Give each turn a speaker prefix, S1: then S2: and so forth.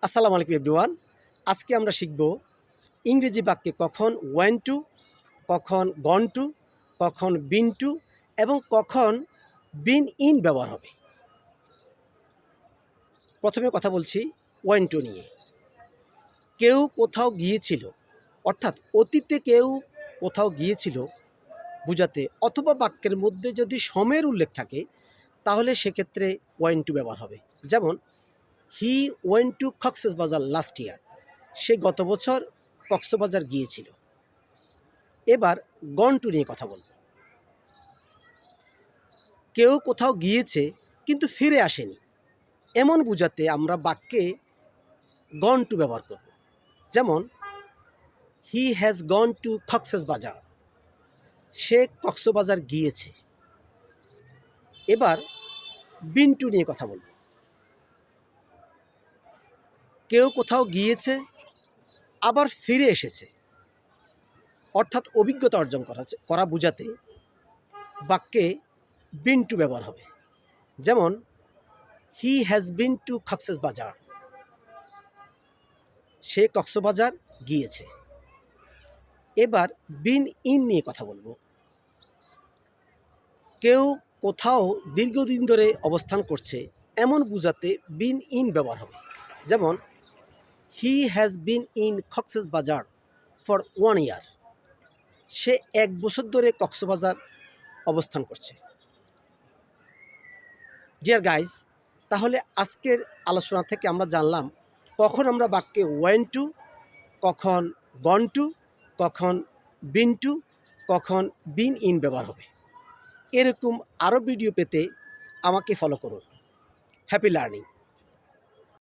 S1: আসসালামু আলাইকুম এভরিওয়ান। আজকে আমরা শিখব ইংরেজি বাক্যে কখন ওয়েন টু, কখন গন টু, কখন বিন টু এবং কখন বিন ইন ব্যবহার হবে। প্রথমে কথা বলছি ওয়েন টু নিয়ে। কেউ কোথাও গিয়েছিল, অর্থাৎ অতীতে কেউ কোথাও গিয়েছিল বুঝাতে, অথবা বাক্যের মধ্যে যদি সময়ের উল্লেখ থাকে তাহলে সেক্ষেত্রে ওয়েন টু ব্যবহার হবে। যেমন he went to Cox's Bazar last year, সে গত বছর কক্সবাজার গিয়েছিল। এবার গন টু নিয়ে কথা বলব। কেউ কোথাও গিয়েছে কিন্তু ফিরে আসেনি, এমন বোঝাতে আমরা বাক্যে গন টু ব্যবহার করব। যেমন he has gone to Cox's Bazar, সে কক্সবাজার গিয়েছে। এবার বিন টু নিয়ে কথা বলব। কেউ কোথাও গিয়েছে আবার ফিরে এসেছে, অর্থাৎ অভিজ্ঞতা অর্জন করা বোঝাতে বাক্যে বিন টু ব্যবহার হবে। যেমন he has been to Cox's Bazar, সে কক্সবাজার গিয়েছে। এবার বিন ইন নিয়ে কথা বলবো। কেউ কোথাও দীর্ঘদিন ধরে অবস্থান করছে এমন বোঝাতে বিন ইন ব্যবহার হবে। যেমন he has been in Cox's Bazar for 1 ইয়ার, সে 1 বছর ধরে কক্সবাজার অবস্থান করছে। ডিয়ার গাইজ, তাহলে আজকের আলোচনা থেকে আমরা জানলাম কখন আমরা বাক্যে ওয়েন টু, কখন গন টু, কখন বিন টু, কখন বিন ইন ব্যবহার হবে। এরকম আরও ভিডিও পেতে আমাকে ফলো করুন। Happy learning.